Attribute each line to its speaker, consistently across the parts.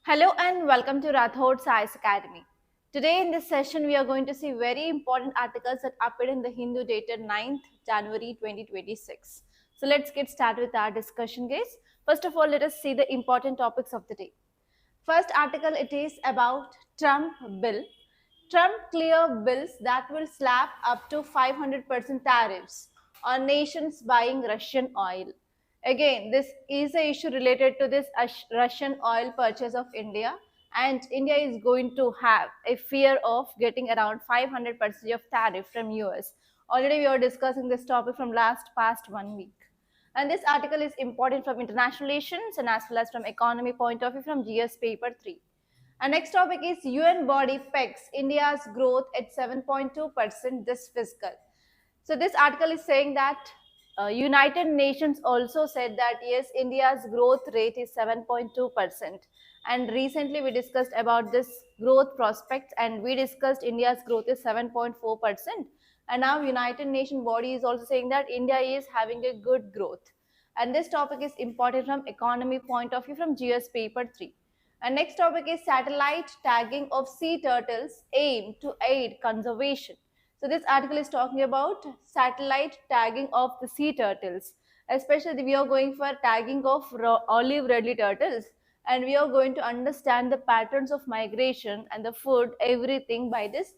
Speaker 1: Hello and welcome to Rathods IAS Academy. Today in this session, we are going to see very important articles that appeared in the Hindu dated 9th January 2026. So let's get started with our discussion, guys. First of all, let us see the important topics of the day. First article, it is about Trump bill. Trump clear bills that will slap up to 500% tariffs on nations buying Russian oil. Again, this is an issue related to this Russian oil purchase of India, and India is going to have a fear of getting around 500% of tariff from US. Already we were discussing this topic from past 1 week. And this article is important from international relations and as well as from economy point of view from GS paper 3. Our next topic is UN body pegs India's growth at 7.2% this fiscal. So this article is saying that United Nations also said that yes, India's growth rate is 7.2%. And recently we discussed about this growth prospects and we discussed India's growth is 7.4%. And now United Nations body is also saying that India is having a good growth. And this topic is important from economy point of view from GS paper 3. And next topic is satellite tagging of sea turtles aim to aid conservation. So this article is talking about satellite tagging of the sea turtles. Especially we are going for tagging of olive ridley turtles and we are going to understand the patterns of migration and the food, everything by this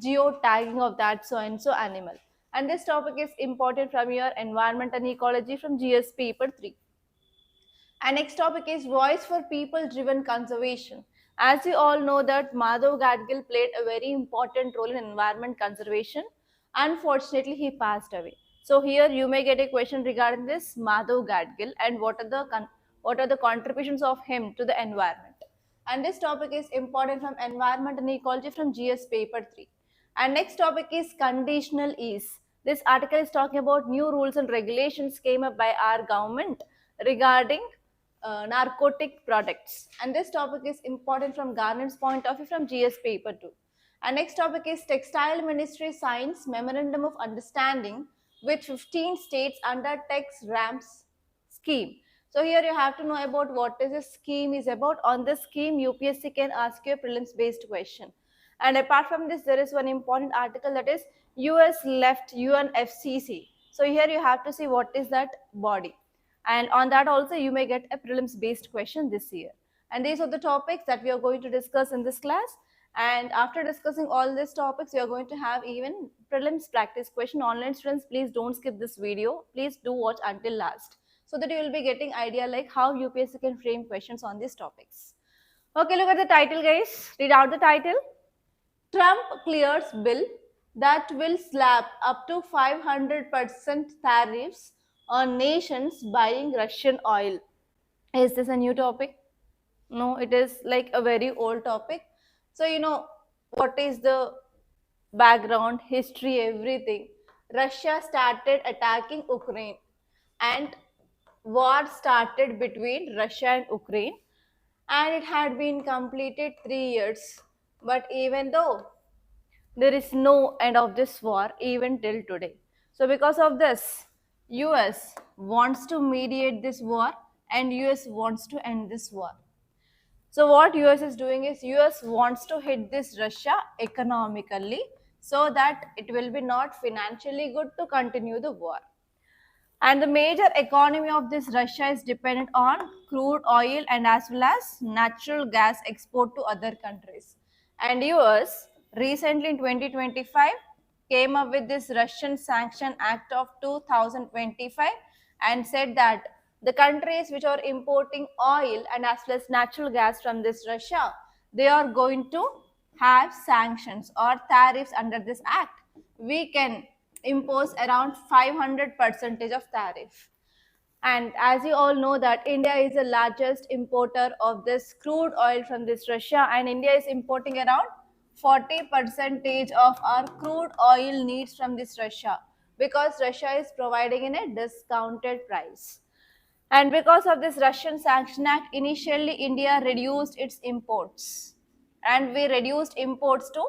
Speaker 1: geo tagging of that so and so animal. And this topic is important from your environment and ecology from GS paper 3. And next topic is voice for people driven conservation. As you all know that Madhav Gadgil played a very important role in environment conservation. Unfortunately, he passed away. So here you may get a question regarding this Madhav Gadgil and what are the contributions of him to the environment. And this topic is important from environment and ecology from GS paper 3. And next topic is conditional ease. This article is talking about new rules and regulations came up by our government regarding narcotic products. And this topic is important from governance point of view from GS paper 2. And next topic is Textile Ministry signs Memorandum of Understanding with 15 states under Tex-RAMPS scheme. So here you have to know about what is this scheme is about. On this scheme, UPSC can ask you a prelims based question. And apart from this, there is one important article that is US left UNFCCC. So here you have to see what is that body. And on that also you may get a prelims based question this year. And these are the topics that we are going to discuss in this class. And after discussing all these topics, we are going to have even prelims practice question. Online students, please don't skip this video. Please do watch until last so that you will be getting idea like how UPSC can frame questions on these topics. Okay, look at the title, guys. Read out the title. Trump clears bill that will slap up to 500% tariffs on nations buying Russian oil. Is this a new topic? No, it is like a very old topic. So, you know, what is the background, history, everything? Russia started attacking Ukraine and war started between Russia and Ukraine and it had been completed 3 years. But even though there is no end of this war even till today. So because of this, US wants to mediate this war and US wants to end this war. So what US is doing is US wants to hit this Russia economically so that it will be not financially good to continue the war. And the major economy of this Russia is dependent on crude oil and as well as natural gas export to other countries. And US recently in 2025 came up with this Russian Sanction Act of 2025 and said that the countries which are importing oil and as well as natural gas from this Russia, they are going to have sanctions or tariffs under this act. We can impose around 500 percentage of tariff. And as you all know that India is the largest importer of this crude oil from this Russia and India is importing around 40 percentage of our crude oil needs from this Russia because Russia is providing in a discounted price. And because of this Russian Sanction Act, initially India reduced its imports and we reduced imports to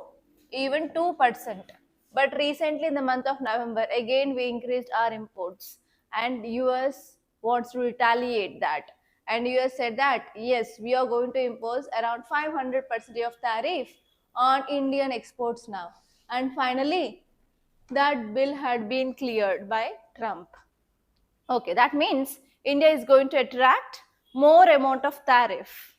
Speaker 1: even 2%. But recently in the month of November, again we increased our imports and US wants to retaliate that. And US said that yes, we are going to impose around 500% of tariff on Indian exports now. And finally, that bill had been cleared by Trump. Okay, that means India is going to attract more amount of tariff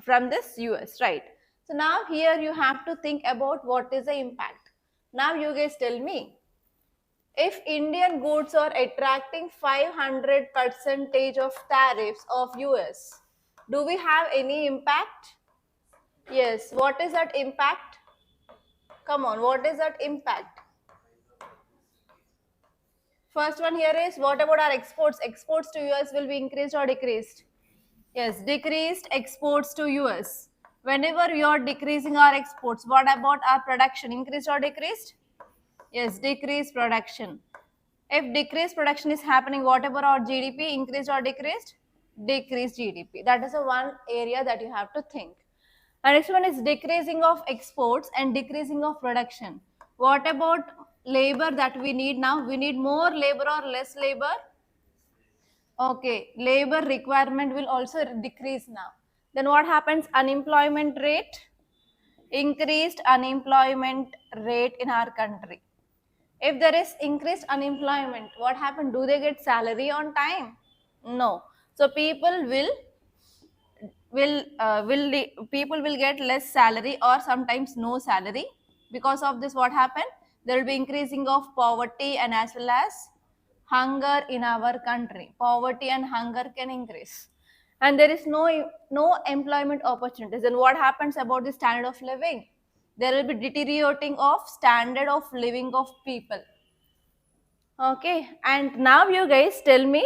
Speaker 1: from this US, right? So now here you have to think about what is the impact. Now you guys tell me, if Indian goods are attracting 500 percentage of tariffs of US, do we have any impact? Yes, what is that impact? Come on, what is that impact? First one here is, what about our exports? Exports to US will be increased or decreased? Yes, decreased exports to US. Whenever you are decreasing our exports, what about our production? Increased or decreased? Yes, decreased production. If decreased production is happening, whatever our GDP, increased or decreased? Decreased GDP. That is the one area that you have to think. And next one is decreasing of exports and decreasing of production. What about labor that we need now? We need more labor or less labor? Okay, labor requirement will also decrease now. Then what happens? Unemployment rate, increased unemployment rate in our country. If there is increased unemployment, what happened? Do they get salary on time? No. So people people will get less salary or sometimes no salary. Because of this, what happened? There will be increasing of poverty and as well as hunger in our country. Poverty and hunger can increase, and there is no employment opportunities. Then what happens about the standard of living? There will be deteriorating of standard of living of people. Okay, and now you guys tell me,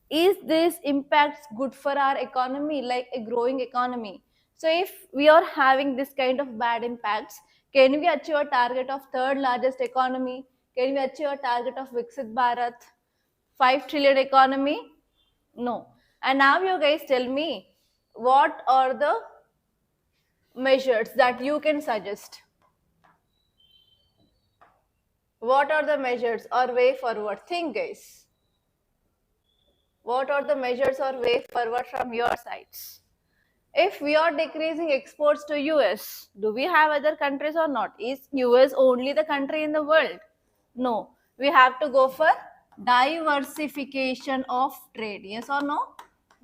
Speaker 1: is this impacts good for our economy, like a growing economy? So if we are having this kind of bad impacts, can we achieve a target of third largest economy? Can we achieve a target of Viksit Bharat, 5 trillion economy? No. And now you guys tell me, what are the measures that you can suggest? What are the measures or way forward? Think, guys. What are the measures or way forward from your sides? If we are decreasing exports to US, do we have other countries or not? Is US only the country in the world? No. We have to go for diversification of trade. Yes or no?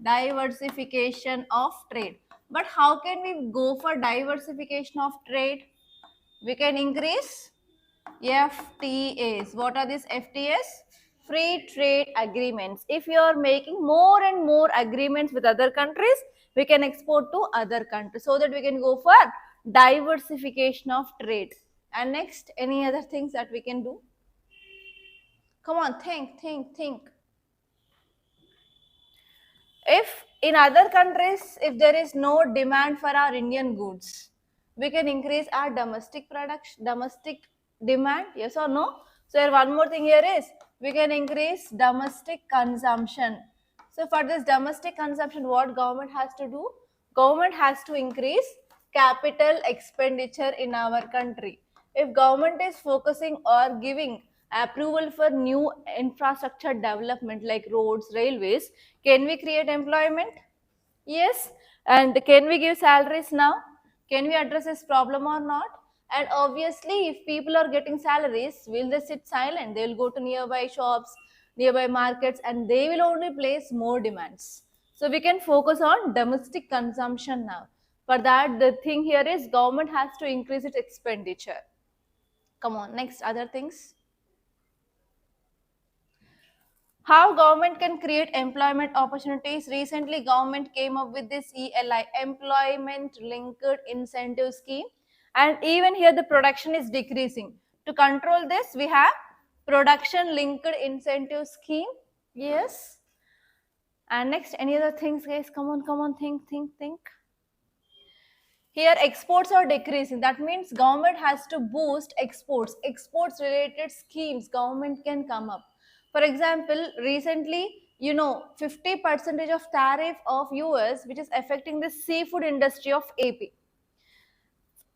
Speaker 1: Diversification of trade. But how can we go for diversification of trade? We can increase FTAs. What are these FTAs? Free trade agreements. If you are making more and more agreements with other countries, we can export to other countries, so that we can go for diversification of trade. And next, any other things that we can do? Come on, think. If in other countries, if there is no demand for our Indian goods, we can increase our domestic production, domestic demand, yes or no? So here one more thing here is, we can increase domestic consumption. So for this domestic consumption, what government has to do? Government has to increase capital expenditure in our country. If government is focusing or giving approval for new infrastructure development like roads, railways, can we create employment? Yes. And can we give salaries now? Can we address this problem or not? And obviously, if people are getting salaries, will they sit silent? They will go to nearby shops, nearby markets, and they will only place more demands. So we can focus on domestic consumption now. For that, the thing here is, government has to increase its expenditure. Come on, next, other things. How government can create employment opportunities? Recently, government came up with this ELI, Employment Linked Incentive Scheme, and even here the production is decreasing. To control this, we have Production Linked Incentive Scheme. Yes. And next, any other things, guys? Come on, think. Here exports are decreasing. That means government has to boost exports. Exports related schemes government can come up. For example, recently, 50% of tariff of US, which is affecting the seafood industry of AP.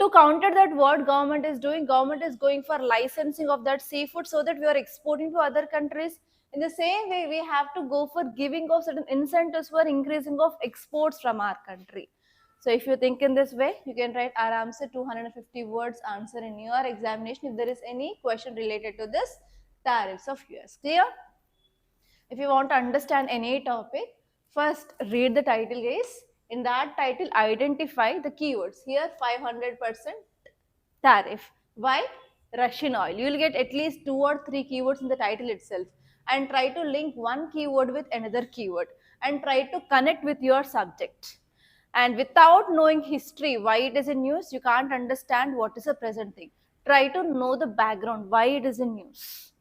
Speaker 1: To counter that, what government is doing? Government is going for licensing of that seafood, so that we are exporting to other countries. In the same way, we have to go for giving of certain incentives for increasing of exports from our country. So if you think in this way, you can write aram se 250 words answer in your examination if there is any question related to this tariffs of US. Clear? If you want to understand any topic, first read the title, guys. In that title, identify the keywords. Here, 500% tariff. Why? Russian oil. You will get at least 2 or 3 keywords in the title itself, and try to link one keyword with another keyword and try to connect with your subject. And without knowing history, why it is in news, you can't understand what is the present thing. Try to know the background, why it is in news.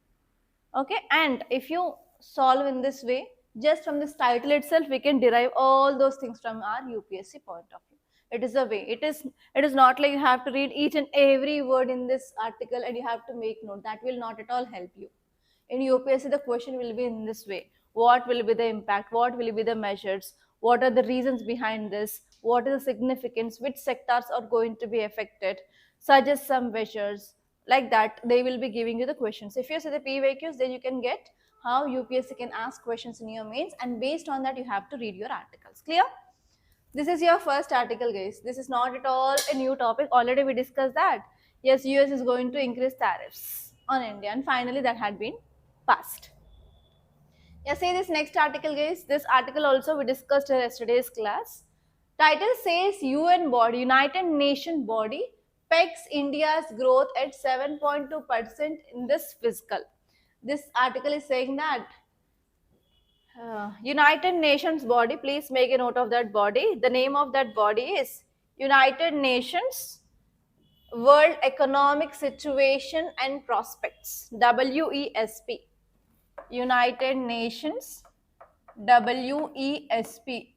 Speaker 1: Okay, and if you solve in this way, just from this title itself, we can derive all those things from our UPSC point of view. It is a way. It is not like you have to read each and every word in this article and you have to make note. That will not at all help you. In UPSC, the question will be in this way. What will be the impact? What will be the measures? What are the reasons behind this? What is the significance? Which sectors are going to be affected? Suggest some measures. Like that, they will be giving you the questions. If you see the PYQs, then you can get how UPSC can ask questions in your mains, and based on that, you have to read your articles. Clear? This is your first article, guys. This is not at all a new topic. Already we discussed that. Yes, US is going to increase tariffs on India, and finally that had been passed. Yeah, say this next article, guys. This article also we discussed in yesterday's class. Title says UN body, United Nations body pegs India's growth at 7.2% in this fiscal. This article is saying that United Nations body, please make a note of that body. The name of that body is United Nations World Economic Situation and Prospects, WESP. United Nations, WESP.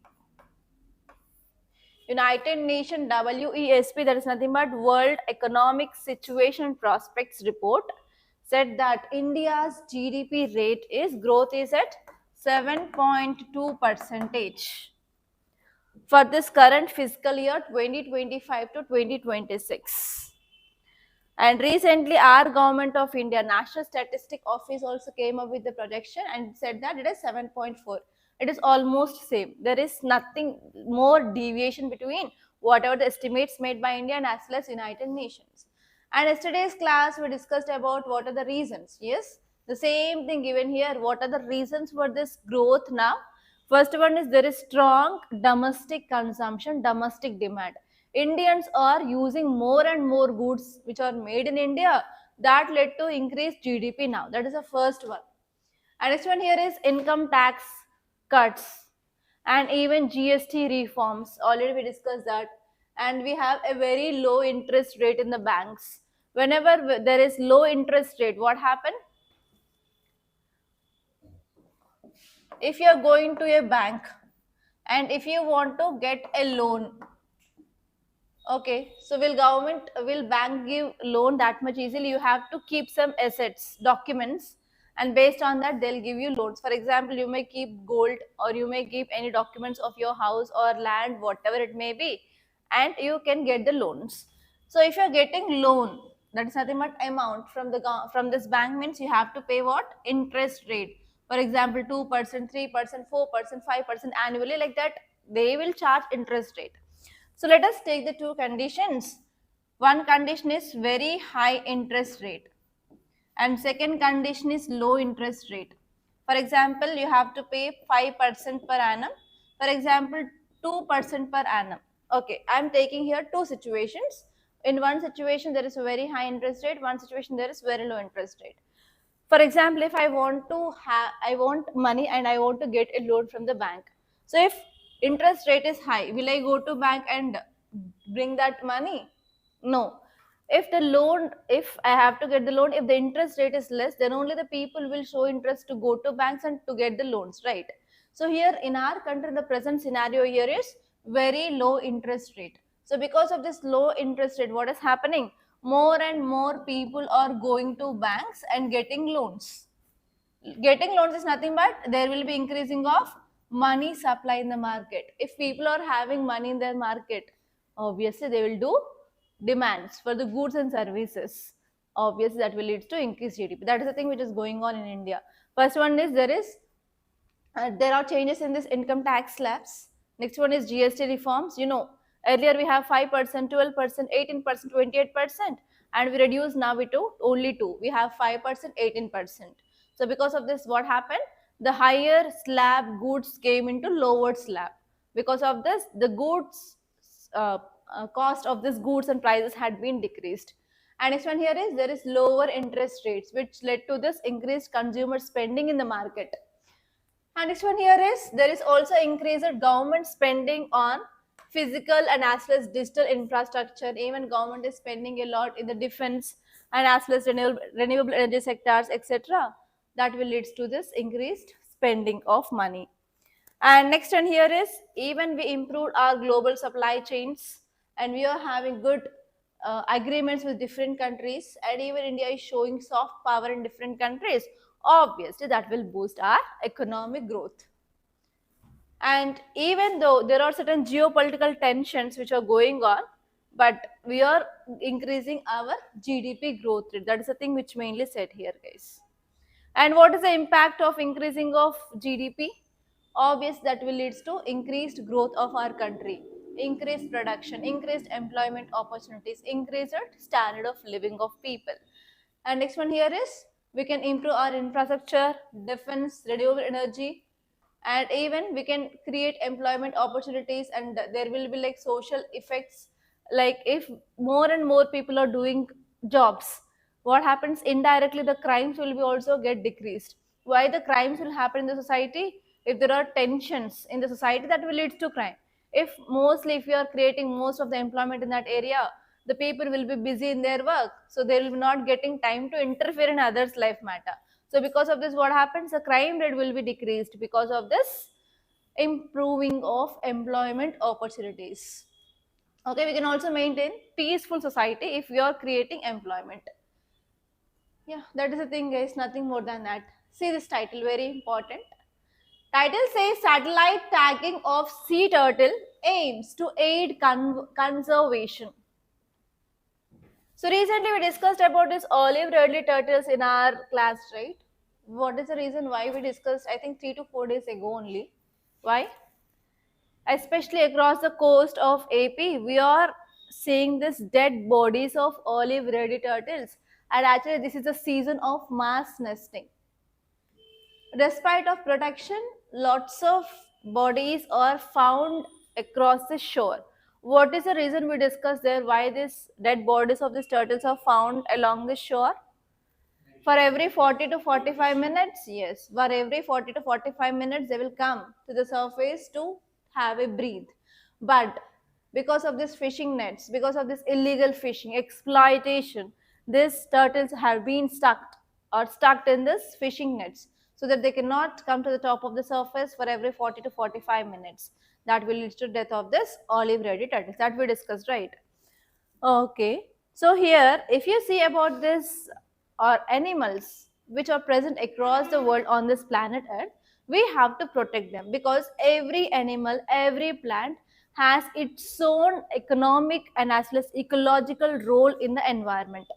Speaker 1: United Nations WESP, that is nothing but World Economic Situation and Prospects report, said that India's GDP rate is growth is at 7.2% for this current fiscal year 2025 to 2026. And recently, our government of India, National Statistic Office, also came up with the projection and said that it is 7.4. It is almost same. There is nothing more deviation between whatever the estimates made by India and as well as United Nations. And yesterday's class we discussed about what are the reasons. Yes, the same thing given here. What are the reasons for this growth now? First one is there is strong domestic consumption, domestic demand. Indians are using more and more goods which are made in India. That led to increased GDP now. That is the first one. And next one here is income tax cuts and even GST reforms. Already we discussed that. And we have a very low interest rate in the banks. Whenever there is low interest rate, what happens? If you are going to a bank and if you want to get a loan, okay, so will bank give loan that much easily? You have to keep some assets, documents, and based on that they'll give you loans. For example, you may keep gold or you may keep any documents of your house or land, whatever it may be, and you can get the loans. So if you're getting loan, that is nothing but amount from this bank, means you have to pay what? Interest rate. For example, 2%, 3%, 4%, 5% annually, like that they will charge interest rate. So let us take the two conditions. One condition is very high interest rate and second condition is low interest rate. For example, you have to pay 5% per annum. For example, 2% per annum. Okay, I am taking here two situations. In one situation there is a very high interest rate, one situation there is very low interest rate. For example, if I want money and I want to get a loan from the bank. So if interest rate is high, will I go to bank and bring that money? No. If I have to get the loan, if the interest rate is less, then only the people will show interest to go to banks and to get the loans, right? So here in our country, the present scenario here is very low interest rate. So because of this low interest rate, what is happening? More and more people are going to banks and getting loans. Getting loans is nothing but there will be increasing of money supply in the market. If people are having money in their market, obviously they will do demands for the goods and services. Obviously that will lead to increased GDP. That is the thing which is going on in India. First one is there are changes in this income tax slabs. Next one is GST reforms. You know, earlier we have 5%, 12%, 18%, 28%, and we reduced now it to only 2. We have 5%, 18%. So because of this, what happened? The higher slab goods came into lower slab. Because of this, the goods cost of these goods and prices had been decreased. And next one here is there is lower interest rates, which led to this increased consumer spending in the market. And next one here is there is also increased government spending on physical and as well as digital infrastructure. Even government is spending a lot in the defense and as well as renewable energy sectors, etc. That will lead to this increased spending of money. And next one here is even we improved our global supply chains and we are having good agreements with different countries, and even India is showing soft power in different countries. Obviously, that will boost our economic growth. And even though there are certain geopolitical tensions which are going on, but we are increasing our GDP growth rate. That is the thing which mainly said here, guys. And what is the impact of increasing of GDP? Obvious that will lead to increased growth of our country, increased production, increased employment opportunities, increased standard of living of people. And next one here is we can improve our infrastructure, defense, renewable energy, and even we can create employment opportunities, and there will be like social effects. Like if more and more people are doing jobs, what happens indirectly, the crimes will be also get decreased. Why the crimes will happen in the society? If there are tensions in the society, that will lead to crime. If you are creating most of the employment in that area, the people will be busy in their work, so they will be not getting time to interfere in others life matter. So because of this, what happens? The crime rate will be decreased because of this improving of employment opportunities. Okay, we can also maintain peaceful society if we are creating employment. Yeah, that is the thing, guys. Nothing more than that. See this title, very important. Title says satellite tagging of sea turtle aims to aid conservation. So recently we discussed about this olive ridley turtles in our class, right? What is the reason why we discussed? I think 3 to 4 days ago only. Why? Especially across the coast of AP, we are seeing this dead bodies of olive ridley turtles, and actually this is a season of mass nesting. Despite of protection, lots of bodies are found across the shore. What is the reason we discussed there? Why these dead bodies of these turtles are found along the shore? For every 40 to 45 minutes, yes, for every 40 to 45 minutes, they will come to the surface to have a breathe. But because of this fishing nets, because of this illegal fishing, exploitation, these turtles have been stuck in this fishing nets, so that they cannot come to the top of the surface for every 40 to 45 minutes. That will lead to death of this olive ridley turtles that we discussed, right? Okay, so here if you see about this or animals which are present across the world on this planet Earth, we have to protect them, because every animal, every plant has its own economic and as well as ecological role in the environment.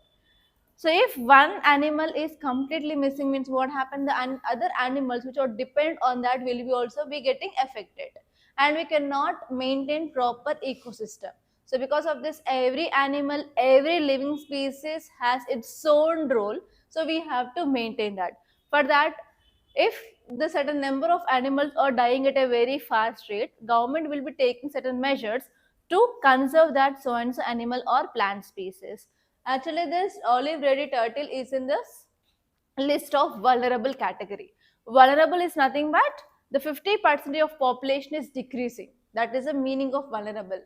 Speaker 1: So if one animal is completely missing, means what happened? The other animals which are depend on that will be also be getting affected, and we cannot maintain proper ecosystem. So because of this, every animal, every living species has its own role. So we have to maintain that. For that, if the certain number of animals are dying at a very fast rate, government will be taking certain measures to conserve that so and so animal or plant species. Actually, this olive ridley turtle is in this list of vulnerable category. Vulnerable is nothing but the 50% of population is decreasing. That is the meaning of vulnerable.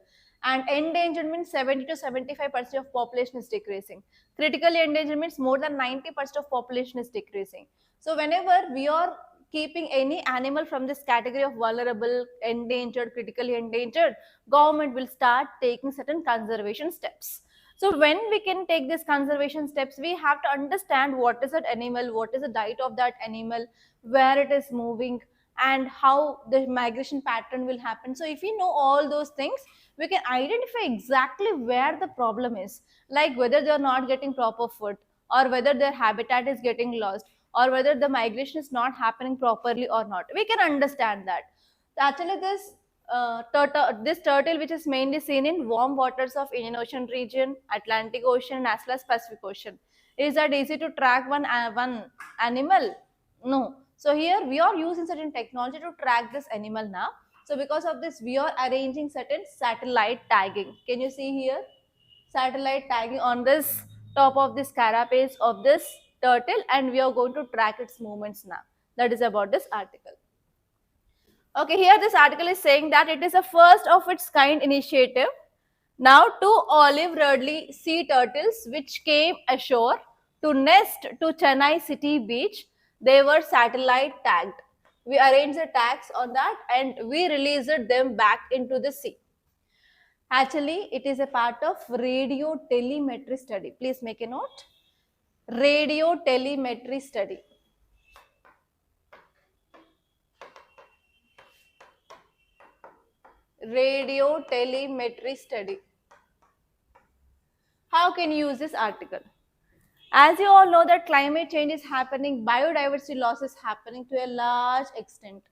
Speaker 1: And endangered means 70 to 75% of population is decreasing. Critically endangered means more than 90% of population is decreasing. So whenever we are keeping any animal from this category of vulnerable, endangered, critically endangered, government will start taking certain conservation steps. So when we can take these conservation steps, we have to understand what is that animal, what is the diet of that animal, where it is moving, and how the migration pattern will happen. So if we know all those things, we can identify exactly where the problem is, like whether they are not getting proper food, or whether their habitat is getting lost, or whether the migration is not happening properly or not. We can understand that. Actually, this turtle, which is mainly seen in warm waters of Indian Ocean region, Atlantic Ocean, as well as Pacific Ocean. Is that easy to track one animal? No. So here we are using certain technology to track this animal now. So because of this, we are arranging certain satellite tagging. Can you see here? Satellite tagging on this top of this carapace of this turtle, and we are going to track its movements now. That is about this article. Okay, here this article is saying that it is a first of its kind initiative. Now, two olive Ridley sea turtles which came ashore to nest to Chennai city beach, they were satellite tagged. We arranged the tags on that and we released them back into the sea. Actually, it is a part of radio telemetry study. Please make a note. Radio telemetry study. Radio telemetry study. How can you use this article? As you all know that climate change is happening, biodiversity loss is happening to a large extent.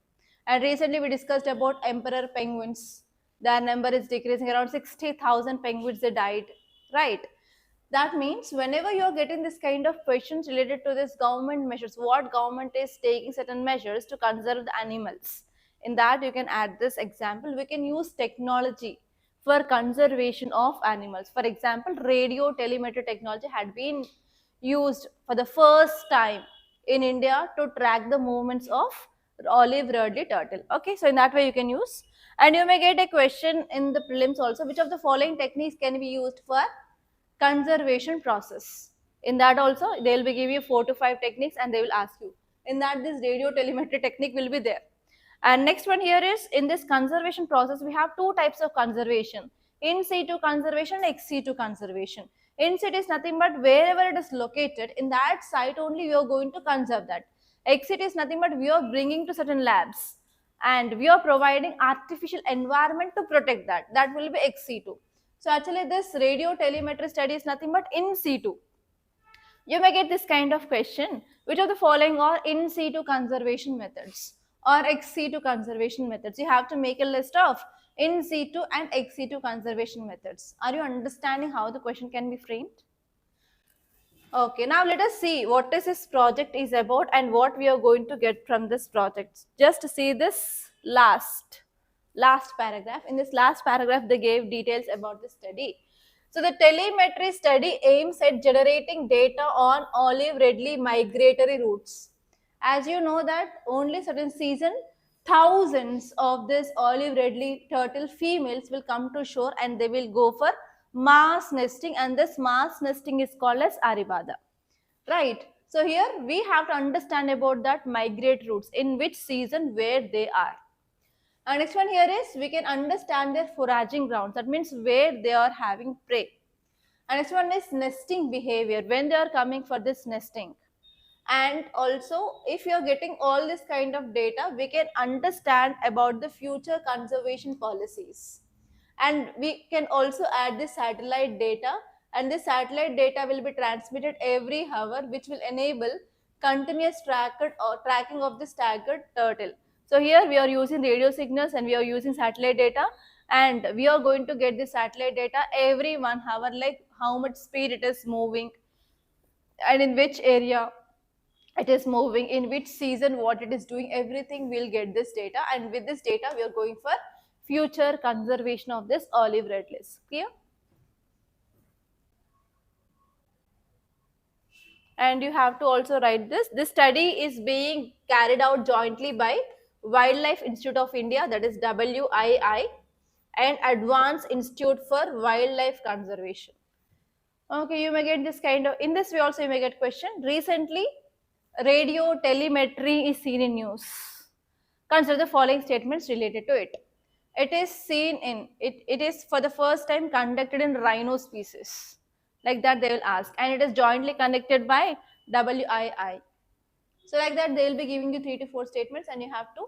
Speaker 1: And recently we discussed about emperor penguins. Their number is decreasing, around 60,000 penguins they died, right? That means whenever you're getting this kind of questions related to this government measures, what government is taking certain measures to conserve the animals. In that you can add this example, we can use technology for conservation of animals. For example, radio telemetry technology had been used for the first time in India to track the movements of olive Ridley turtle. Okay, so in that way you can use. And you may get a question in the prelims also, which of the following techniques can be used for conservation process? In that also they will be giving you 4 to 5 techniques and they will ask you. In that this radio telemetry technique will be there. And next one here is, in this conservation process we have two types of conservation: in situ conservation and ex situ conservation. In situ is nothing but wherever it is located, in that site only we are going to conserve that. Ex situ is nothing but we are bringing to certain labs and we are providing artificial environment to protect that. That will be ex situ. So actually this radio telemetry study is nothing but in situ. You may get this kind of question: which of the following are in situ conservation methods or ex situ conservation methods? You have to make a list of in situ and ex situ conservation methods. Are you understanding how the question can be framed? Okay, now let us see what this project is about and what we are going to get from this project. Just see this last paragraph. In this last paragraph, they gave details about the study. So the telemetry study aims at generating data on olive Ridley migratory routes. As you know that only certain season, thousands of this olive Ridley turtle females will come to shore and they will go for mass nesting, and this mass nesting is called as Aribada. Right. So here we have to understand about that migrate routes, in which season, where they are. And next one here is, we can understand their foraging grounds. That means where they are having prey. And next one is nesting behavior, when they are coming for this nesting. And also if you are getting all this kind of data, we can understand about the future conservation policies. And we can also add the satellite data, and this satellite data will be transmitted every hour, which will enable continuous tracking of the staggered turtle. So here we are using radio signals and we are using satellite data, and we are going to get the satellite data every 1 hour, like how much speed it is moving and in which area it is moving, in which season what it is doing, everything we'll get this data, and with this data we are going for future conservation of this olive Ridleys. Clear? And you have to also write this. This study is being carried out jointly by Wildlife Institute of India, that is WII, and Advanced Institute for Wildlife Conservation. Okay, you may get this kind of, in this way also you may get question. Recently, radio telemetry is seen in news. Consider the following statements related to it. It is seen in, it is for the first time conducted in rhino species. Like that they will ask. And it is jointly conducted by WII. So like that they will be giving you 3 to 4 statements and you have to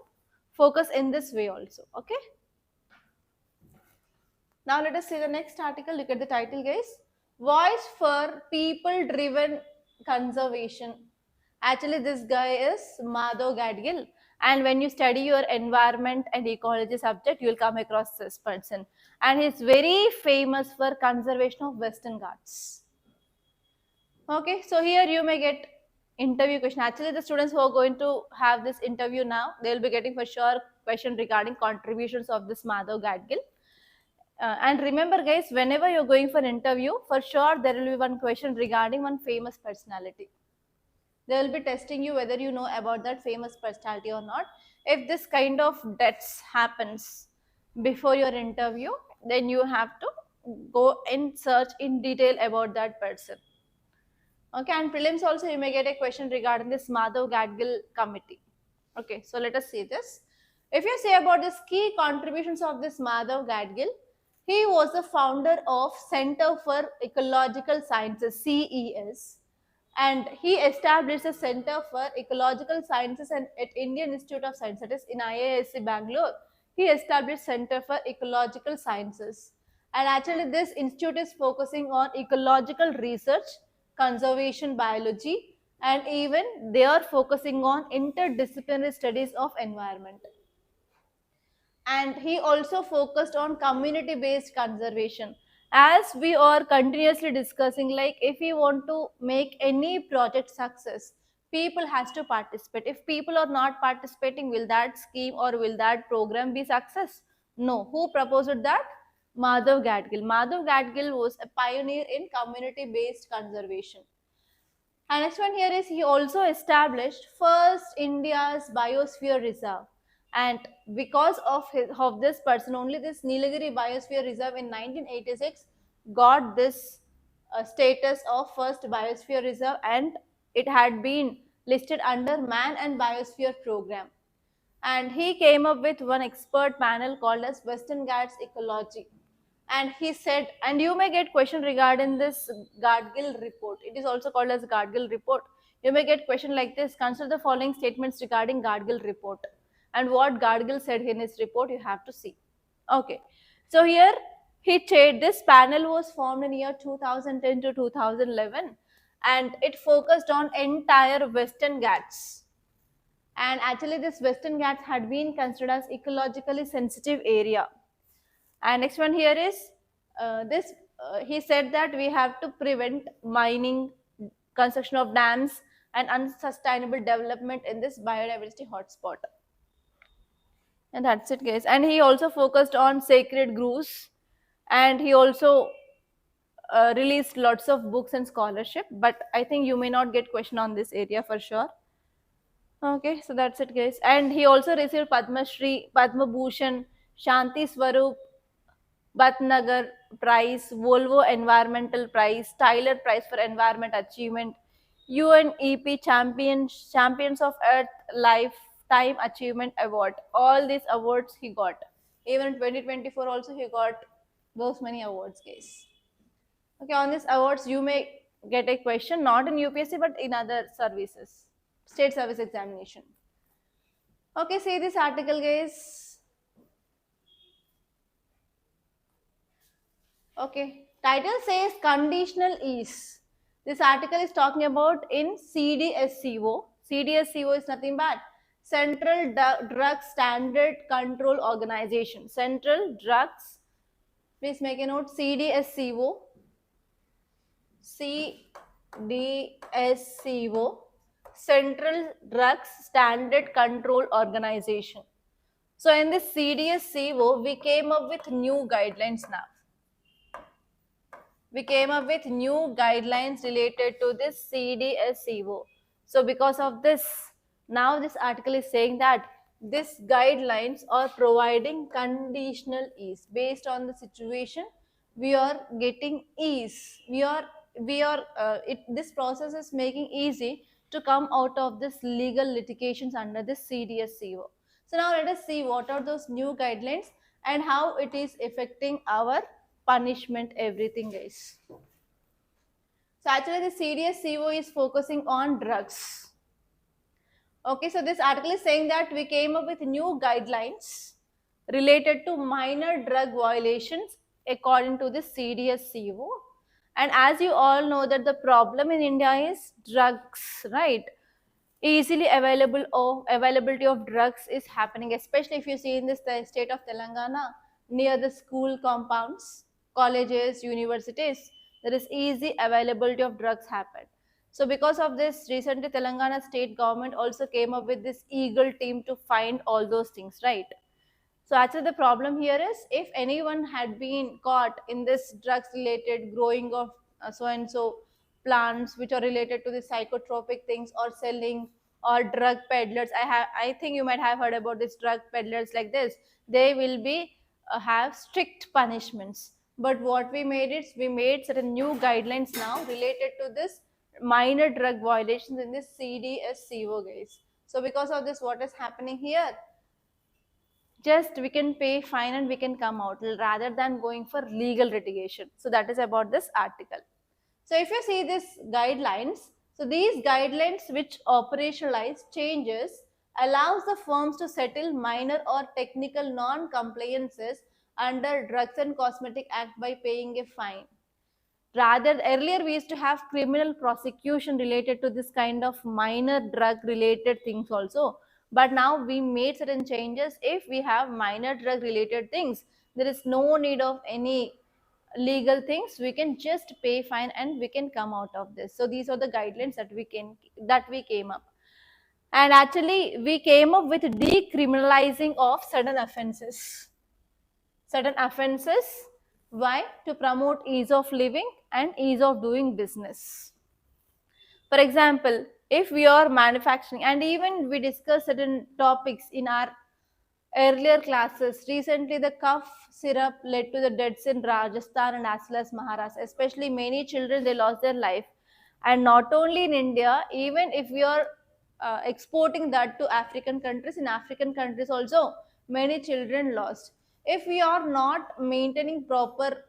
Speaker 1: focus in this way also. Okay. Now let us see the next article. Look at the title, guys. Voice for people driven conservation. Actually, this guy is Madhav Gadgil. And when you study your environment and ecology subject, you will come across this person. And he's very famous for conservation of Western Ghats. Okay, so here you may get interview question. Actually, the students who are going to have this interview now, they will be getting for sure question regarding contributions of this Madhav Gadgil. And remember guys, whenever you're going for an interview, for sure there will be one question regarding one famous personality. They will be testing you whether you know about that famous personality or not. If this kind of deaths happens before your interview, then you have to go and search in detail about that person. Okay, and prelims also you may get a question regarding this Madhav Gadgil committee. Okay, so let us see this. If you say about this key contributions of this Madhav Gadgil, he was the founder of Center for Ecological Sciences, CES, and he established a Center for Ecological Sciences and at Indian Institute of Science, that is in IISc Bangalore. He established Center for Ecological Sciences, and actually this institute is focusing on ecological research, conservation biology, and even they are focusing on interdisciplinary studies of environment. And he also focused on community based conservation. As we are continuously discussing, like if we want to make any project success, people has to participate. If people are not participating, will that scheme or will that program be success? No. Who proposed that? Madhav Gadgil was a pioneer in community based conservation. And next one here is he also established first India's biosphere reserve. And because of this person, only this Nilagiri Biosphere Reserve in 1986 got this status of first biosphere reserve, and it had been listed under Man and Biosphere Program. And he came up with one expert panel called as Western Ghats Ecology. And he said, and you may get question regarding this Gadgil report. It is also called as Gadgil report. You may get question like this: consider the following statements regarding Gadgil report. And what Gadgil said in his report, you have to see. Okay, so here this panel was formed in year 2010 to 2011, and it focused on entire Western Ghats. And actually this Western Ghats had been considered as ecologically sensitive area. And next one here is he said that we have to prevent mining, construction of dams, and unsustainable development in this biodiversity hotspot. And that's it guys. And he also focused on sacred groves, and he also released lots of books and scholarship, but I think you may not get question on this area for sure. Okay, so that's it guys. And he also received Padma Shri, Padma Bhushan, Shanti Swarup, Bhatnagar Prize, Volvo Environmental Prize, Tyler Prize for Environment Achievement, UNEP Champions of Earth Lifetime Achievement Award. All these awards he got. Even in 2024 also he got those many awards guys. Okay, on these awards you may get a question, not in UPSC but in other services, state service examination. Okay, see this article guys. Okay, title says conditional ease. This article is talking about in CDSCO. CDSCO is nothing but Central Drug Standard Control Organization. Central Drugs, please make a note, CDSCO. CDSCO, Central Drugs Standard Control Organization. So in this CDSCO, we came up with new guidelines now. We came up with new guidelines related to this CDSCO. So because of this, now this article is saying that these guidelines are providing conditional ease. Based on the situation, we are getting ease. This process is making easy to come out of this legal litigations under this CDSCO. So now let us see what are those new guidelines and how it is affecting our punishment, everything guys. So actually the CDSCO is focusing on drugs. Okay, so this article is saying that we came up with new guidelines related to minor drug violations according to the CDSCO. And as you all know that the problem in India is drugs, right? Easily available or availability of drugs is happening, especially if you see in this state of Telangana, near the school compounds, colleges, universities, there is easy availability of drugs happen. So because of this, recently Telangana state government also came up with this eagle team to find all those things, right? So actually the problem here is if anyone had been caught in this drugs related growing of so and so plants which are related to the psychotropic things or selling or drug peddlers, I think you might have heard about these drug peddlers like this. They will be have strict punishments. But what we made is we made certain new guidelines now related to this minor drug violations in this CDSCO guys. So because of this, what is happening here? Just we can pay fine and we can come out rather than going for legal litigation. So that is about this article. So if you see these guidelines, so these guidelines which operationalize changes allows the firms to settle minor or technical non-compliances under Drugs and Cosmetic Act by paying a fine. Rather, earlier we used to have criminal prosecution related to this kind of minor drug related things also. But now we made certain changes. If we have minor drug related things, there is no need of any legal things. We can just pay fine and we can come out of this. So these are the guidelines that we came up. And actually, we came up with decriminalizing of certain offenses. Certain offenses. Why? To promote ease of living and ease of doing business. For example, if we are manufacturing, and even we discuss certain topics in our earlier classes, recently the cough syrup led to the deaths in Rajasthan and as well as Maharashtra, especially many children, they lost their life. And not only in India, even if we are exporting that to African countries, in African countries also, many children lost. If we are not maintaining proper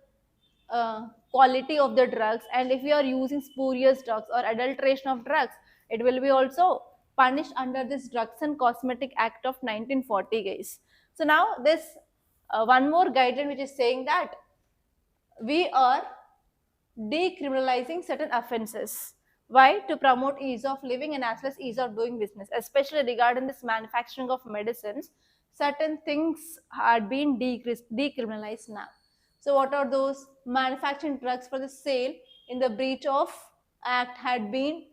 Speaker 1: quality of the drugs, and if we are using spurious drugs or adulteration of drugs, it will be also punished under this Drugs and Cosmetic Act of 1940 guys. So now this one more guideline which is saying that we are decriminalizing certain offenses. Why? To promote ease of living and as well as ease of doing business, especially regarding this manufacturing of medicines. Certain things had been decriminalized now. So what are those? Manufacturing drugs for the sale in the breach of act had been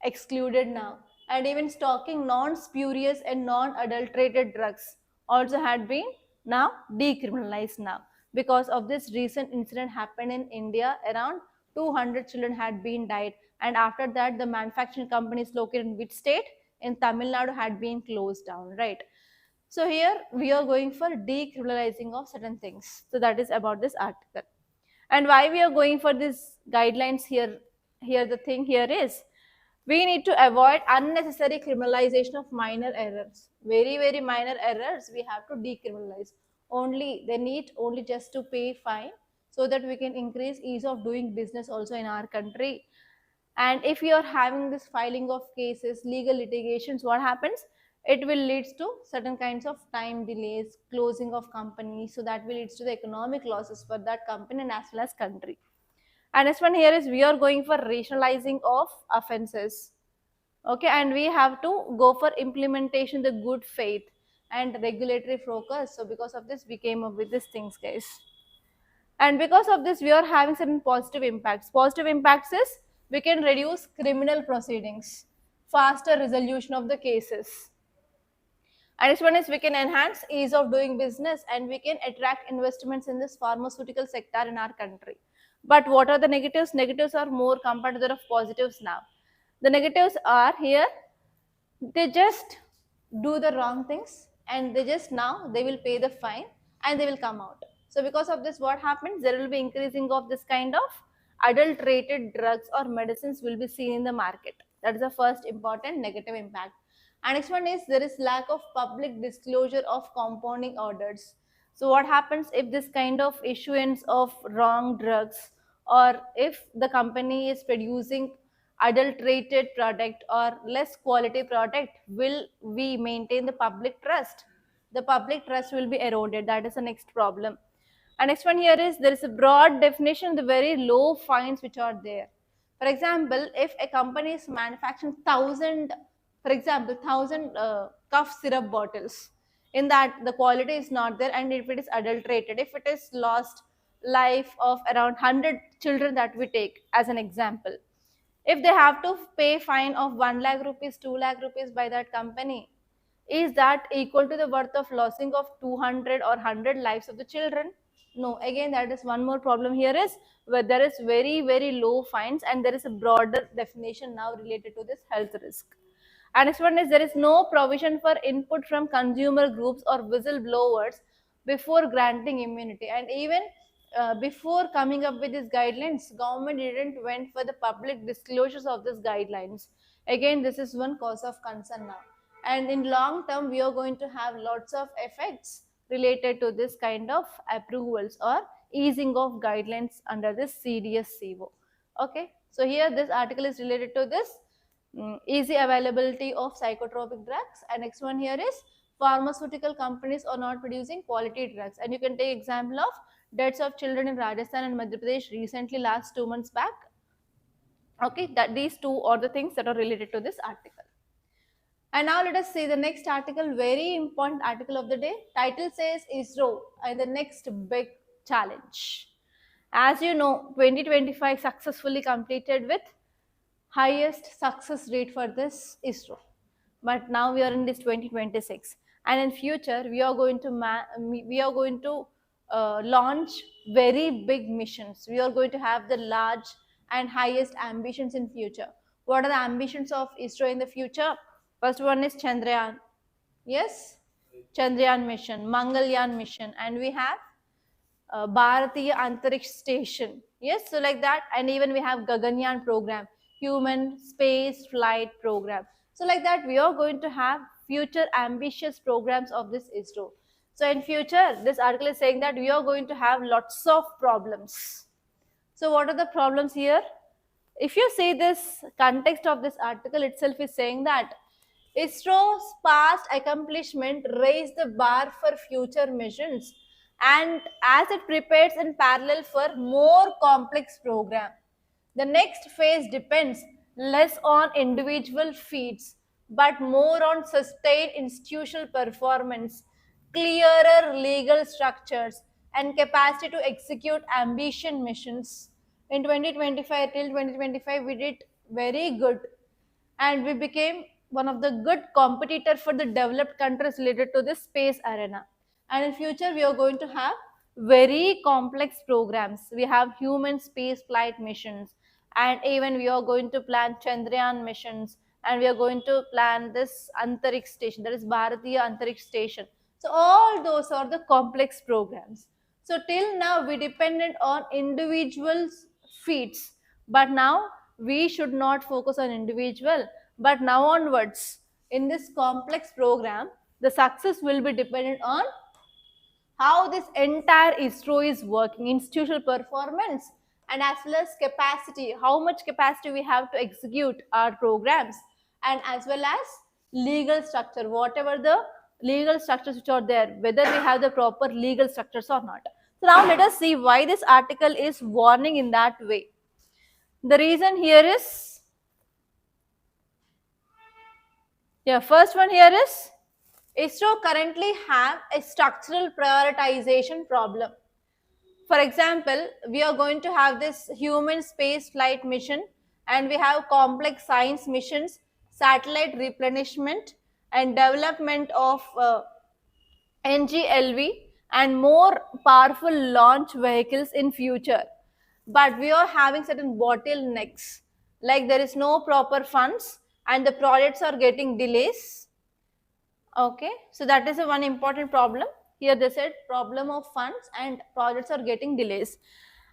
Speaker 1: excluded now, and even stocking non-spurious and non-adulterated drugs also had been now decriminalized now. Because of this recent incident happened in India, around 200 children had been died, and after that the manufacturing companies located in which state? In Tamil Nadu had been closed down, right? So here we are going for decriminalizing of certain things. So that is about this article. And why we are going for these guidelines here? Here the thing here is we need to avoid unnecessary criminalization of minor errors. Very, very minor errors we have to decriminalize. Only they need only just to pay fine so that we can increase ease of doing business also in our country. And if you are having this filing of cases, legal litigations, what happens? It will lead to certain kinds of time delays, closing of companies, so that will lead to the economic losses for that company and as well as country. And next one here is we are going for rationalizing of offenses. Okay, and we have to go for implementation, the good faith and regulatory focus. So because of this, we came up with these things, guys. And because of this, we are having certain positive impacts. Positive impacts is we can reduce criminal proceedings, faster resolution of the cases. And this one is we can enhance ease of doing business and we can attract investments in this pharmaceutical sector in our country. But what are the negatives? Negatives are more compared to the positives now. The negatives are here, they just do the wrong things and they just now they will pay the fine and they will come out. So because of this, what happens? There will be increasing of this kind of adulterated drugs or medicines will be seen in the market. That is the first important negative impact. And next one is there is lack of public disclosure of compounding orders. So what happens if this kind of issuance of wrong drugs, or if the company is producing adulterated product or less quality product, will we maintain the public trust? The public trust will be eroded. That is the next problem. And next one here is there is a broad definition, the very low fines which are there. For example, if a company is manufacturing 1,000, for example, 1,000 cough syrup bottles, in that the quality is not there, and if it is adulterated, if it is lost life of around 100 children that we take as an example, if they have to pay fine of 1 lakh rupees, 2 lakh rupees by that company, is that equal to the worth of losing of 200 or 100 lives of the children? No. Again, that is one more problem here is where there is very, very low fines, and there is a broader definition now related to this health risk. And next one is there is no provision for input from consumer groups or whistleblowers before granting immunity. And even before coming up with these guidelines, government didn't went for the public disclosures of these guidelines. Again, this is one cause of concern now. And in long term, we are going to have lots of effects related to this kind of approvals or easing of guidelines under this CDSCO. Okay, so here this article is related to this easy availability of psychotropic drugs, and next one here is pharmaceutical companies are not producing quality drugs. And you can take example of deaths of children in Rajasthan and Madhya Pradesh recently, last 2 months back. Okay, that these two are the things that are related to this article. And now let us see the next article, very important article of the day. Title says ISRO and the next big challenge. As you know, 2025 successfully completed with highest success rate for this ISRO. But now we are in this 2026, and in future we are going to launch very big missions. We are going to have the large and highest ambitions in future. What are the ambitions of ISRO in the future? First one is Chandrayaan. Yes, Chandrayaan mission, Mangalyaan mission, and we have Bharatiya Antariksh Station. Yes, so like that, and even we have Gaganyaan program, human space flight program. So like that, we are going to have future ambitious programs of this ISRO. So in future, this article is saying that we are going to have lots of problems. So what are the problems here? If you see this context of this article itself is saying that ISRO's past accomplishment raised the bar for future missions, and as it prepares in parallel for more complex program. The next phase depends less on individual feats but more on sustained institutional performance, clearer legal structures, and capacity to execute ambition missions. In 2025 till 2025 we did very good, and we became one of the good competitor for the developed countries related to the space arena. And in future we are going to have very complex programs. We have human space flight missions, and even we are going to plan Chandrayaan missions, and we are going to plan this Antariksh station, that is Bharatiya Antariksh station. So all those are the complex programs. So till now we depended on individuals feats, but now we should not focus on individual, but now onwards in this complex program the success will be dependent on how this entire ISRO is working, institutional performance, and as well as capacity, how much capacity we have to execute our programs, and as well as legal structure, whatever the legal structures which are there, whether we have the proper legal structures or not. So now let us see why this article is warning in that way. The reason here is, first one here is ISRO currently have a structural prioritization problem. For example, we are going to have this human space flight mission, and we have complex science missions, satellite replenishment, and development of NGLV and more powerful launch vehicles in future. But we are having certain bottlenecks, like there is no proper funds and the projects are getting delays. Okay, so that is a one important problem. Here they said problem of funds and projects are getting delays.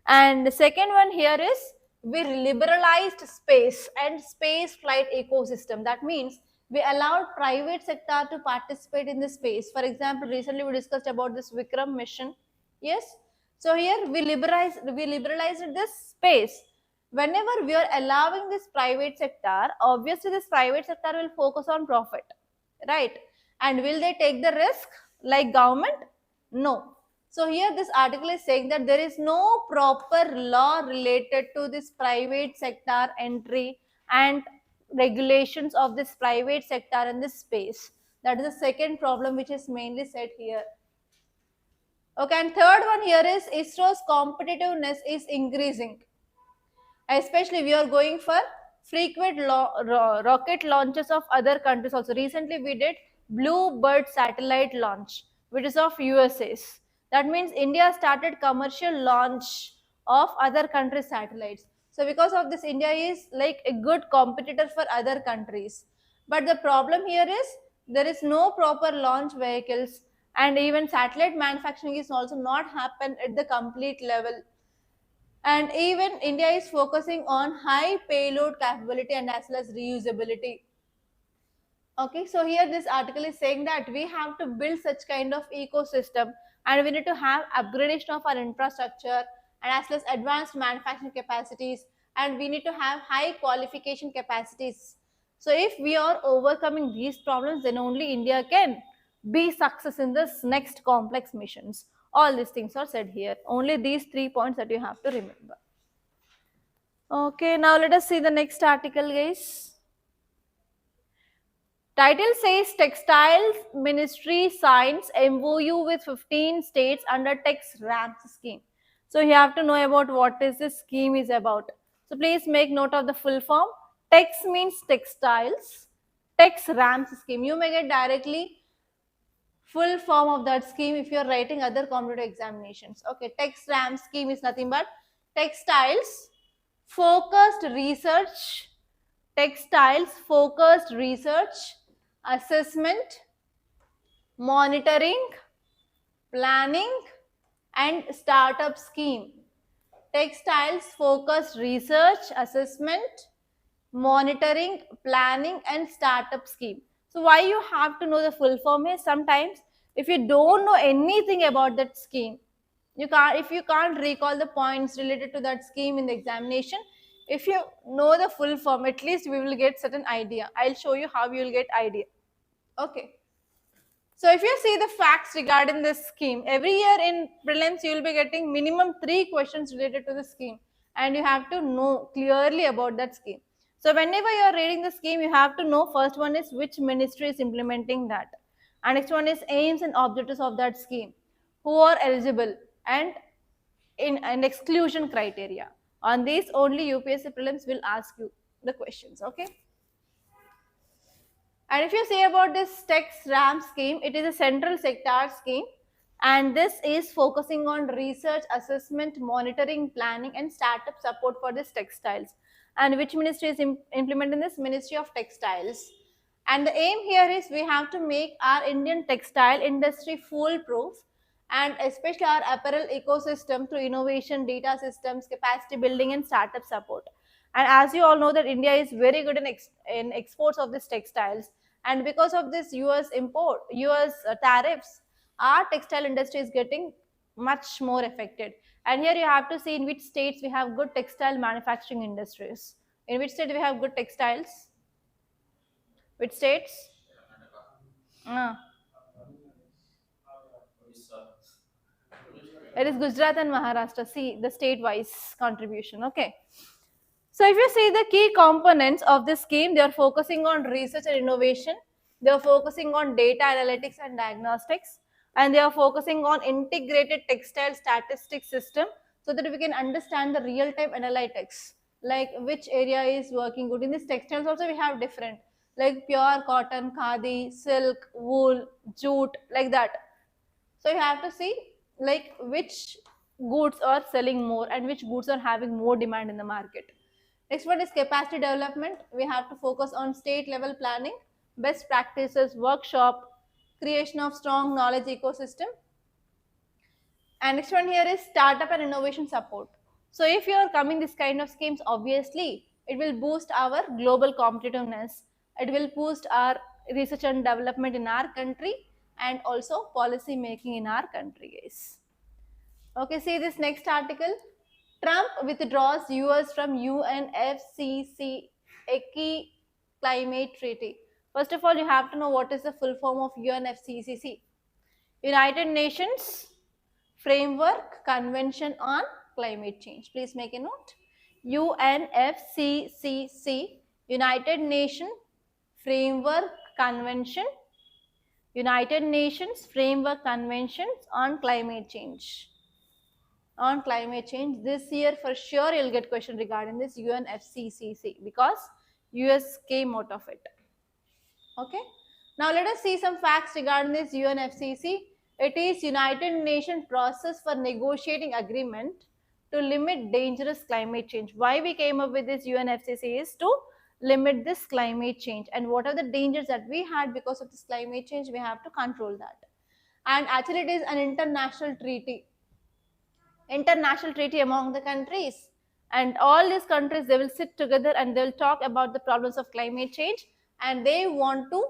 Speaker 1: And the second one here is we liberalized space and space flight ecosystem. That means we allowed private sector to participate in the space. For example, recently we discussed about this Vikram mission. Yes, so here we liberalized this space. Whenever we are allowing this private sector, obviously this private sector will focus on profit, right? And will they take the risk like government? No. So here this article is saying that there is no proper law related to this private sector entry and regulations of this private sector in this space. That is the second problem which is mainly said here. Okay, and third one here is ISRO's competitiveness is increasing. Especially we are going for frequent rocket launches of other countries also. Recently we did Bluebird satellite launch, which is of USA's. That means India started commercial launch of other countries' satellites. So because of this, India is like a good competitor for other countries. But the problem here is there is no proper launch vehicles, and even satellite manufacturing is also not happened at the complete level. And even India is focusing on high payload capability and as well as reusability. Okay, so here this article is saying that we have to build such kind of ecosystem, and we need to have upgradation of our infrastructure and as well as advanced manufacturing capacities, and we need to have high qualification capacities. So if we are overcoming these problems, then only India can be success in this next complex missions. All these things are said here. Only these 3 points that you have to remember. Okay, now let us see the next article, guys. Title says Textiles Ministry signs MOU with 15 states under Tex-RAMPS scheme. So you have to know about what is this scheme is about. So please make note of the full form. Tex means textiles. Tex-RAMPS scheme. You may get directly full form of that scheme if you are writing other competitive examinations. Okay, Tex-RAMPS scheme is nothing but textiles focused research, assessment, monitoring, planning and startup scheme. Textiles focused research, assessment, monitoring, planning and startup scheme. So why you have to know the full form is sometimes if you don't know anything about that scheme, if you can't recall the points related to that scheme in the examination, if you know the full form, at least we will get certain idea. I'll show you how you will get idea. Okay. So if you see the facts regarding this scheme, every year in prelims you will be getting minimum 3 questions related to the scheme, and you have to know clearly about that scheme. So whenever you are reading the scheme, you have to know first one is which ministry is implementing that, and next one is aims and objectives of that scheme, who are eligible, and in an exclusion criteria. On these only UPSC prelims will ask you the questions. Okay. And if you say about this Tex-RAMPS scheme, it is a central sector scheme, and this is focusing on research, assessment, monitoring, planning and startup support for this textiles. And which ministry is implementing this? Ministry of Textiles. And the aim here is we have to make our Indian textile industry foolproof, and especially our apparel ecosystem through innovation, data systems, capacity building and startup support. And as you all know that India is very good in exports of these textiles, and because of this US tariffs, our textile industry is getting much more affected. And here you have to see in which states we have good textile manufacturing industries. In which state we have good textiles? Which states? It is Gujarat and Maharashtra. See the state-wise contribution. Okay. So if you see the key components of this scheme, they are focusing on research and innovation. They are focusing on data analytics and diagnostics, and they are focusing on integrated textile statistics system so that we can understand the real-time analytics, like which area is working good. In this textiles also we have different, like pure cotton, khadi, silk, wool, jute, like that. So you have to see like which goods are selling more and which goods are having more demand in the market. Next one is capacity development. We have to focus on state level planning, best practices, workshop, creation of strong knowledge ecosystem. And next one here is startup and innovation support. So if you are coming this kind of schemes, obviously it will boost our global competitiveness. It will boost our research and development in our country and also policy making in our country, guys. Okay, see this next article. Trump withdraws US from UNFCCC, a key climate treaty. First of all, you have to know what is the full form of UNFCCC. United Nations Framework Convention on Climate Change. Please make a note. UNFCCC, United Nations Framework Convention, United Nations Framework Conventions on Climate Change. On climate change, this year for sure you'll get question regarding this UNFCCC because US came out of it. Okay. Now let us see some facts regarding this UNFCCC. It is United Nations process for negotiating agreement to limit dangerous climate change. Why we came up with this UNFCCC is to limit this climate change, and what are the dangers that we had because of this climate change, we have to control that. And actually it is an international treaty among the countries, and all these countries, they will sit together and they will talk about the problems of climate change, and they want to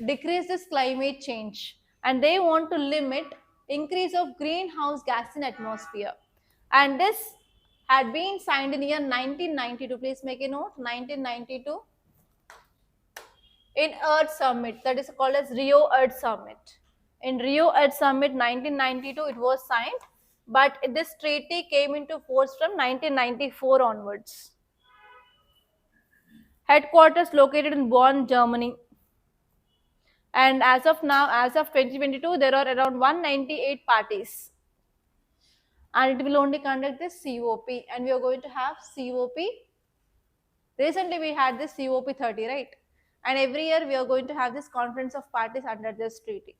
Speaker 1: decrease this climate change, and they want to limit increase of greenhouse gas in atmosphere. And this had been signed in year 1992. Please make a note, 1992, in Earth Summit, that is called as Rio Earth Summit. In Rio Earth Summit 1992 it was signed, but this treaty came into force from 1994 onwards. Headquarters located in Bonn, Germany. And as of now, as of 2022, there are around 198 parties. And it will only conduct this COP, and we are going to have COP. Recently we had this COP 30, right? And every year we are going to have this conference of parties under this treaty.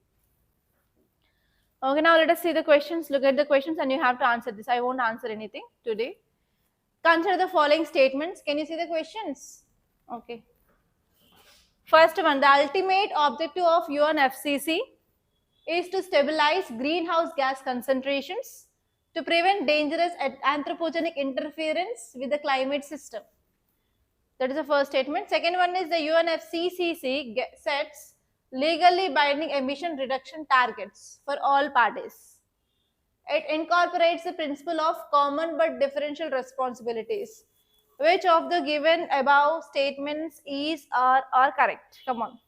Speaker 1: Okay, now let us see the questions. Look at the questions and you have to answer this. I won't answer anything today. Consider the following statements. Can you see the questions? Okay. First one, the ultimate objective of UNFCCC is to stabilize greenhouse gas concentrations to prevent dangerous anthropogenic interference with the climate system. That is the first statement. Second one is the UNFCCC sets legally binding emission reduction targets for all parties. It incorporates the principle of common but differential responsibilities. Which of the given above statements is or are correct? Come on.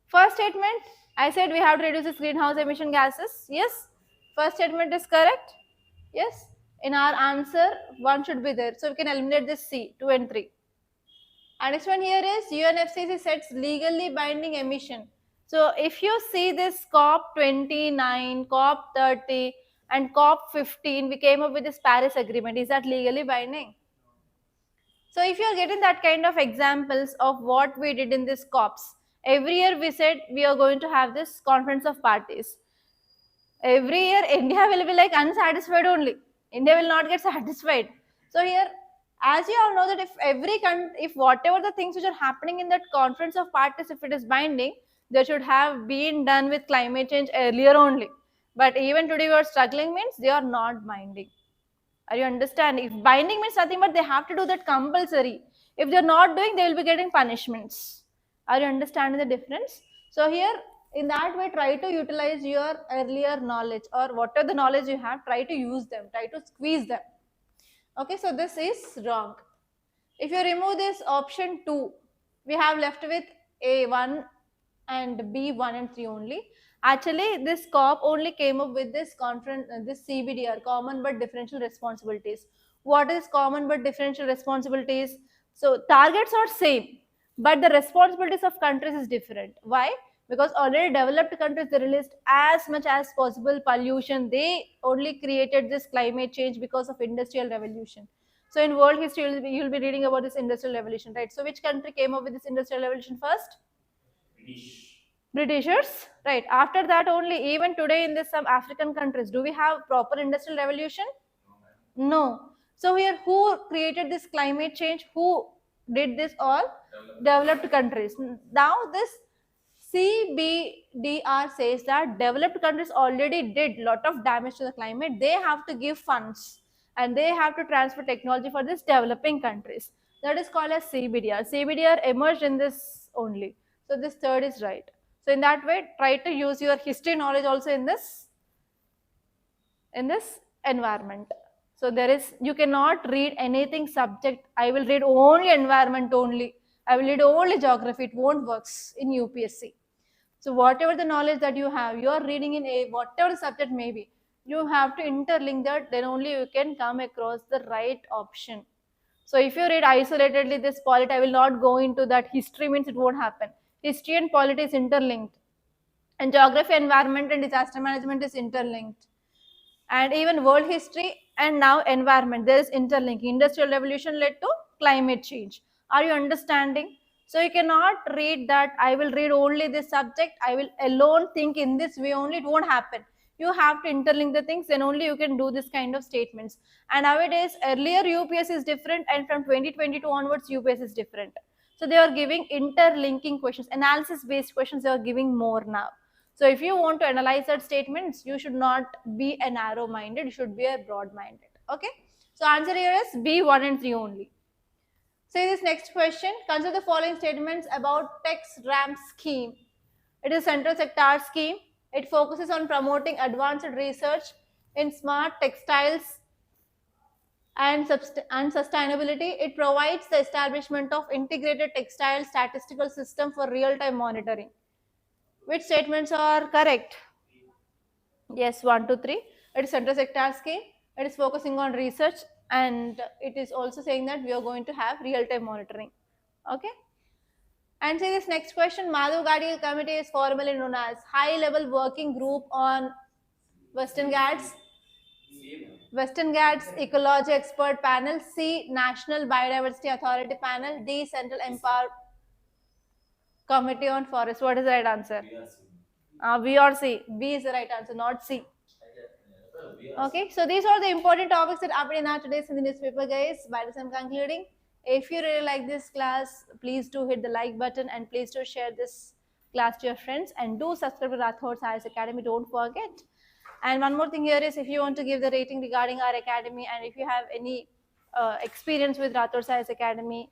Speaker 1: First statement, I said we have to reduce this greenhouse emission gases. Yes. First statement is correct. Yes. In our answer, one should be there. So we can eliminate this C, 2 and 3. And next one here is UNFCCC sets legally binding emission. So if you see this COP 29, COP 30 and COP 15, we came up with this Paris Agreement. Is that legally binding? So if you are getting that kind of examples of what we did in this COPs, every year we said we are going to have this conference of parties. Every year India will be like unsatisfied only. India will not get satisfied. So here, as you all know that if whatever the things which are happening in that conference of parties, if it is binding, they should have been done with climate change earlier only. But even today we are struggling means they are not binding. Are you understand? If binding means nothing but they have to do that compulsory. If they are not doing, they will be getting punishments. Are you understanding the difference? So here, in that way, try to utilize your earlier knowledge, or whatever the knowledge you have, try to use them, try to squeeze them. Okay, so this is wrong. If you remove this option 2, we have left with A1 and B1 and 3 only. Actually, this COP only came up with this conference, this CBDR, common but differential responsibilities. What is common but differential responsibilities? So targets are same, but the responsibilities of countries is different. Why? Because already developed countries, they released as much as possible pollution. They only created this climate change because of industrial revolution. So in world history, you'll be reading about this industrial revolution, right? So which country came up with this industrial revolution first? Britishers, right? After that only, even today in this some African countries, do we have proper industrial revolution? No. So here, who created this climate change? Who did this all? Developed countries. Now this CBDR says that developed countries already did lot of damage to the climate. They have to give funds and they have to transfer technology for this developing countries. That is called as CBDR. CBDR emerged in this only. So this third is right. So in that way, try to use your history knowledge also in this environment. So there is, you cannot read anything subject. I will read only environment only. I will read only geography. It won't works in UPSC. So whatever the knowledge that you have, you are reading in a whatever the subject may be, you have to interlink that. Then only you can come across the right option. So if you read isolatedly this polity, I will not go into that. History means it won't happen. History and polity is interlinked, and geography, environment, and disaster management is interlinked, and even world history and now environment, there is interlinking. Industrial revolution led to climate change. Are you understanding? So you cannot read that I will read only this subject, I will alone think in this way only, it won't happen. You have to interlink the things, then only you can do this kind of statements. And nowadays, earlier UPS is different, and from 2022 onwards UPS is different. So they are giving interlinking questions, analysis based questions they are giving more now. So if you want to analyze that statements, you should not be a narrow-minded, you should be a broad-minded. Okay. So answer here is B, 1 and 3 only. Say this next question. Consider the following statements about Tex-RAMPS scheme. It is a central sector scheme. It focuses on promoting advanced research in smart textiles and sustainability. It provides the establishment of integrated textile statistical system for real-time monitoring. Which statements are correct? Yes, 1, 2, 3. It is central sector scheme. It is focusing on research, and it is also saying that we are going to have real-time monitoring. Okay. And say this next question. Madhav Gadgil committee is formally known as High-Level Working Group on Western Ghats. Western Ghats Ecology Expert Panel. C, National Biodiversity Authority Panel. D, Central Empower Committee on Forest. What is the right answer? B or C. B is the right answer, not C. Okay, so these are the important topics that appeared in our today's in the newspaper, guys. By this I'm concluding. If you really like this class, please do hit the like button, and please do share this class to your friends, and do subscribe to Rathods IAS Academy. Don't forget. And one more thing here is, if you want to give the rating regarding our academy, and if you have any experience with Rathods IAS Academy,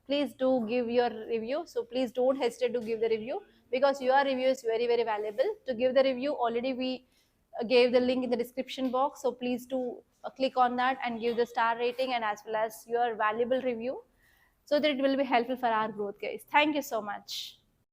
Speaker 1: please do give your review. So please don't hesitate to give the review, because your review is very, very valuable. To give the review, already we gave the link in the description box. So please do click on that and give the star rating, and as well as your valuable review, so that it will be helpful for our growth, guys. Thank you so much.